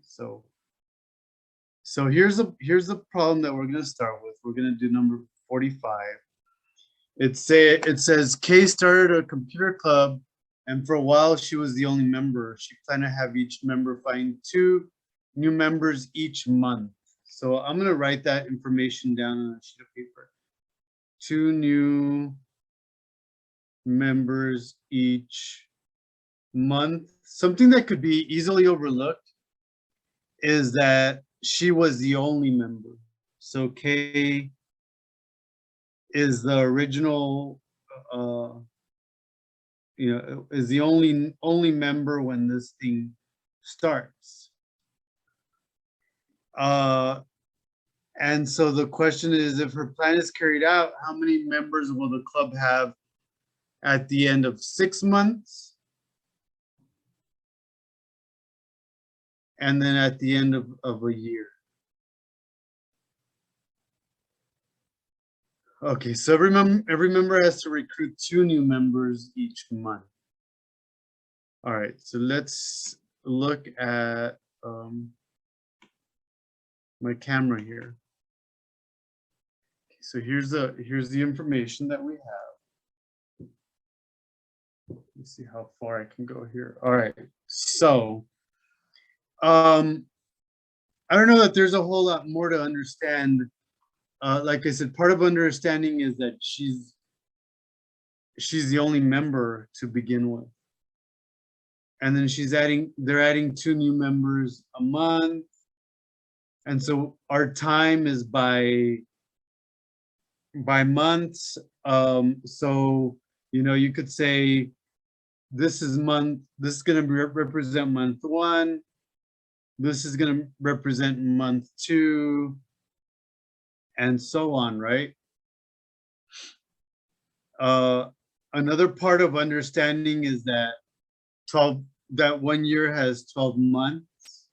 So here's the problem that we're going to start with. We're going to do number 45. It says Kay started a computer club, and for a while she was the only member. She planned to have each member find 2 new members each month. So I'm going to write that information down on a sheet of paper. 2 new members each month. Something that could be easily overlooked is that she was the only member. So Kay is the original, is the only member when this thing starts. And so the question is, if her plan is carried out, how many members will the club have at the end of 6 months? And then at the end of a year. Okay, so every member has to recruit 2 new members each month. All right, so let's look at my camera here. Okay, so here's the information that we have. Let's see how far I can go here. All right, so I don't know that there's a whole lot more to understand. Like I said, part of understanding is that she's the only member to begin with. And then they're adding 2 new members a month. And so our time is by months. So, you could say this is going to represent month 1. This is going to represent month 2. And so on, right? Another part of understanding is that 1 year has 12 months.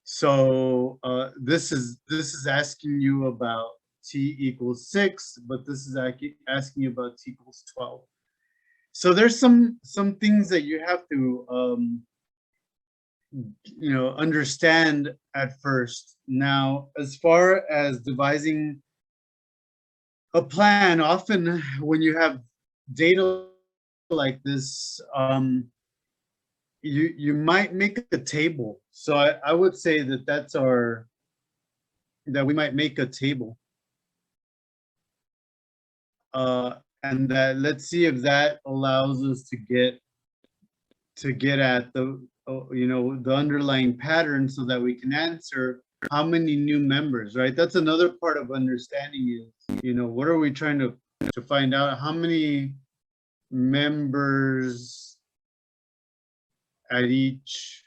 So this is asking you about t equals 6, but this is asking you about t equals 12. So there's some things that you have to understand at first. Now, as far as devising a plan, often when you have data like this, you might make a table. So I would say that we might make a table. And that, let's see if that allows us to get at the the underlying pattern, so that we can answer how many new members, right? That's another part of understanding is, what are we trying to find out? How many members at each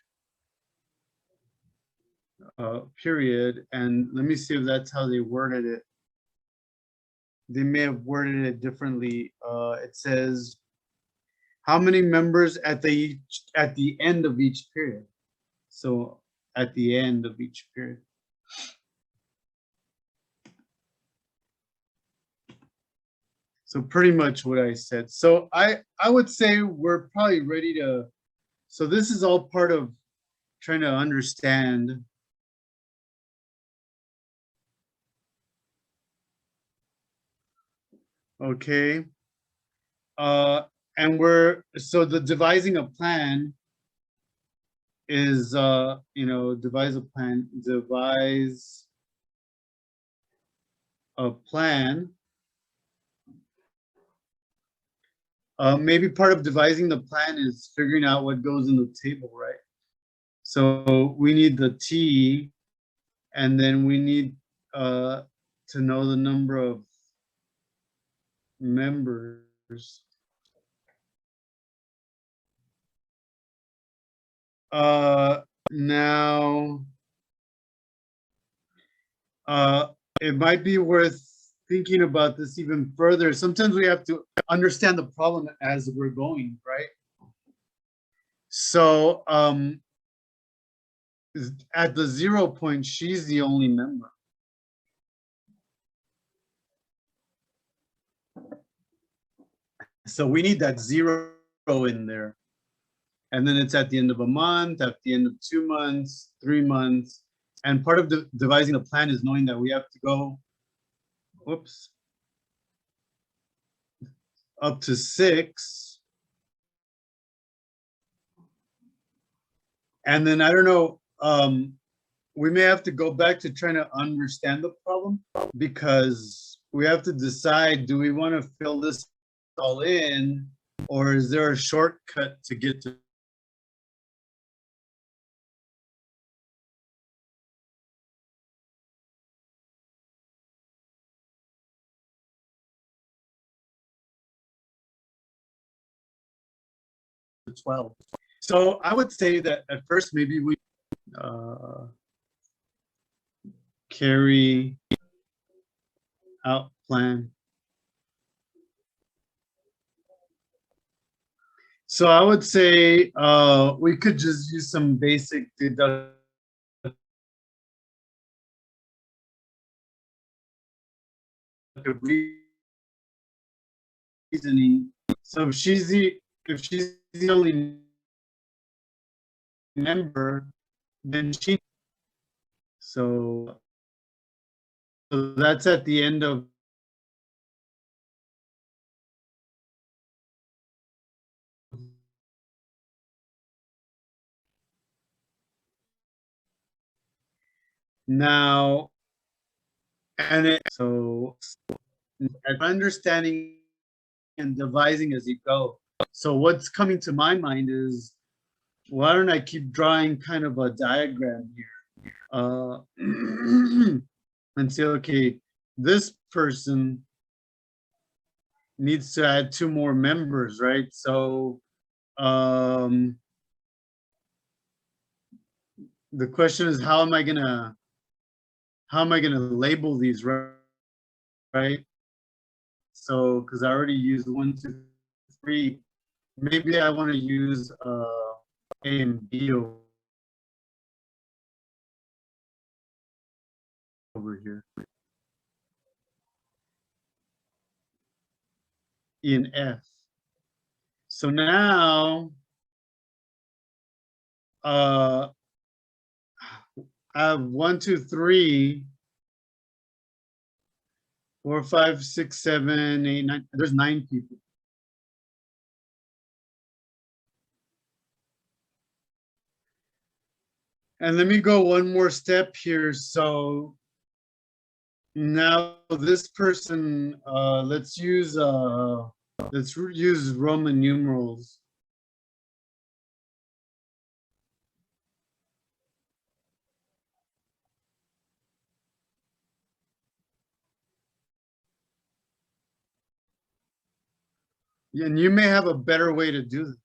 period? And let me see if that's how they worded it. They may have worded it differently. It says, how many members at the end of each period? So at the end of each period. So pretty much what I said. So I would say we're probably ready to, so this is all part of trying to understand. Okay. And so the devising a plan is, devise a plan. Maybe part of devising the plan is figuring out what goes in the table, right? So we need the T, and then we need to know the number of members. Now, it might be worth thinking about this even further. Sometimes we have to understand the problem as we're going, right? So at the 0 point, she's the only member. So we need that 0 in there. And then it's at the end of a month, at the end of 2 months, 3 months. And part of devising a plan is knowing that we have to go, whoops, up to 6. And then I don't know, we may have to go back to trying to understand the problem, because we have to decide, do we want to fill this all in, or is there a shortcut to get to? To 12. So I would say that at first maybe we carry out plan. So I would say we could just use some basic deduction. Reasoning. So if she's the only member, then so that's at the end of now, and so understanding and devising as you go. So what's coming to my mind is, why don't I keep drawing kind of a diagram here, and say, okay, this person needs to add 2 more members, right? So the question is, how am I gonna label these, right? So because I already used 1, 2, 3, maybe I want to use A and B over here. E and F. So now I have 1, 2, 3, 4, 5, 6, 7, 8, 9. There's 9 people. And let me go one more step here. So now this person, let's use Roman numerals. And you may have a better way to do this.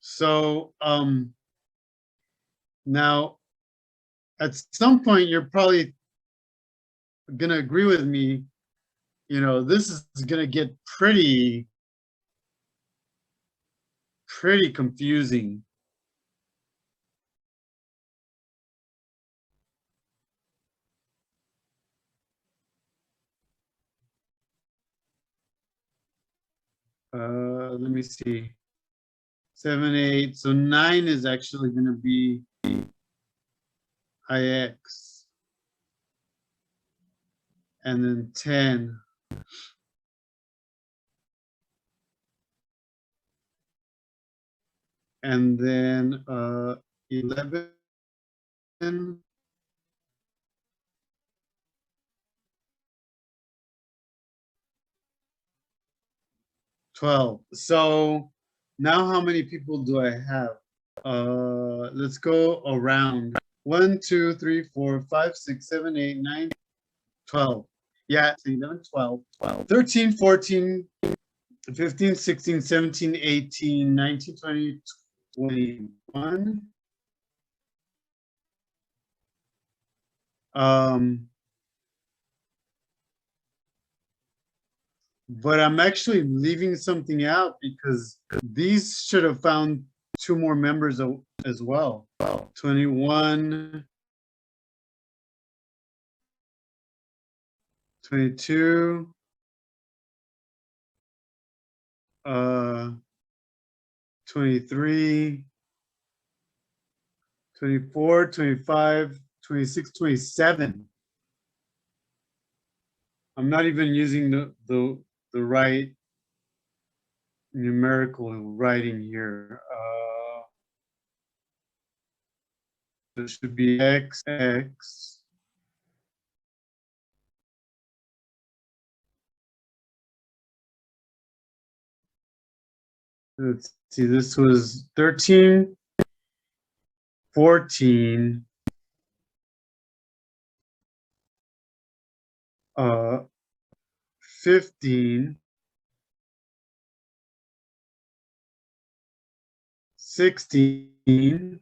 So now at some point you're probably gonna agree with me, this is gonna get pretty confusing. Let me see. 7, 8. So 9 is actually going to be IX. And then 10. And then 11. 12. So now how many people do I have? Let's go around. 1, 2, 3, 4, 5, 6, 7, 8, 9, 12. Yeah, 11, 12, 13, 14, 15, 16, 17, 18, 19, 20, 21. But I'm actually leaving something out, because these should have found 2 more members as well. 21, 22, 23, 24, 25, 26, 27. I'm not even using the right numerical writing here. It should be X, X. Let's see, this was 13, 14, 15, 16,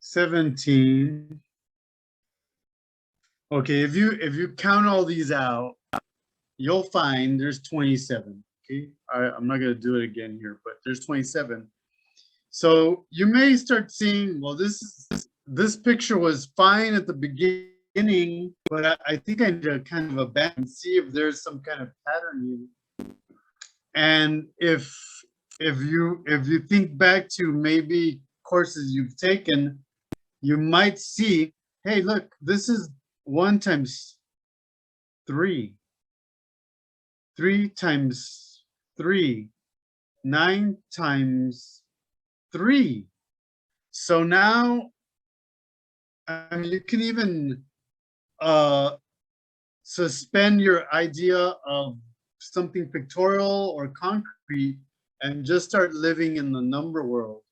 17. Okay, if you count all these out, you'll find there's 27. Okay, I'm not gonna do it again here, but there's 27. So you may start seeing, well, this picture was fine at the beginning, but I think I need to kind of abandon, see if there's some kind of pattern here. And if you think back to maybe courses you've taken, you might see, hey, look, this is 1 times 3, 3 times 3, 9 times 3. So now, I mean, you can even suspend your idea of something pictorial or concrete and just start living in the number world.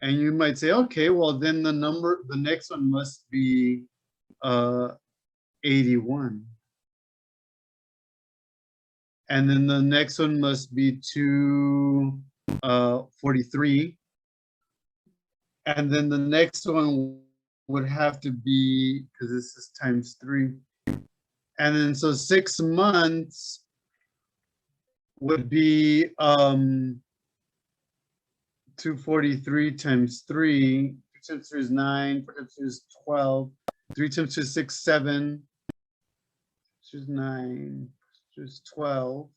And you might say, okay, well, then the next one must be 81. And then the next one must be 243. And then the next one would have to be, because this is times 3. And then so 6 months would be 243 times 3. 2 times 3 is 9, 4 times 3 is 12, 3 times 2 is 6, 7, 2 is 9, 2 is 12,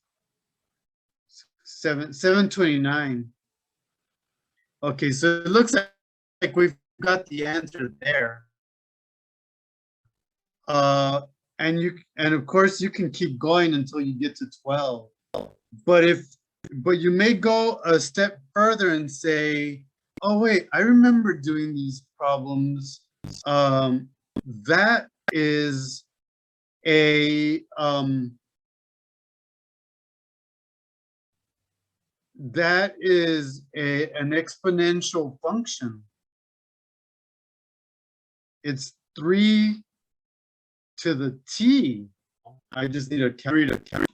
729. Okay, so it looks like we've got the answer there. And of course you can keep going until you get to 12. But you may go a step further and say, oh wait, I remember doing these problems. That is an exponential function. It's 3 to the t. I just need a calculator.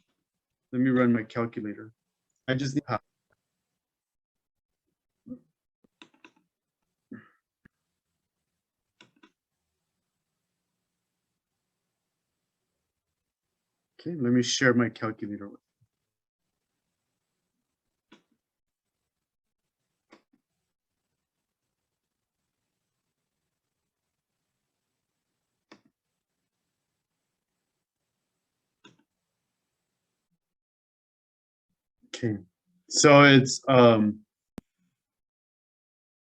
Let me run my calculator. I just need. Okay, let me share my calculator with you. Okay, so it's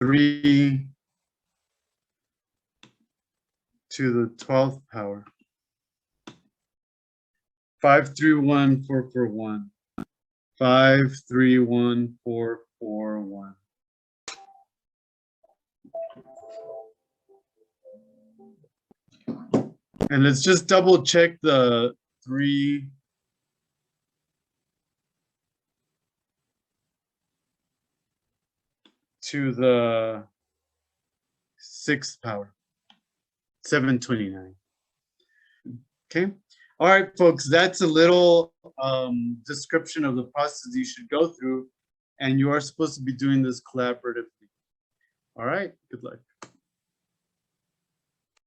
3 to the 12th power. 531,441. 531,441. And let's just double check the 3 to the 6th power. 729. Okay. All right, folks, that's a little description of the process you should go through, and you are supposed to be doing this collaboratively. All right, good luck.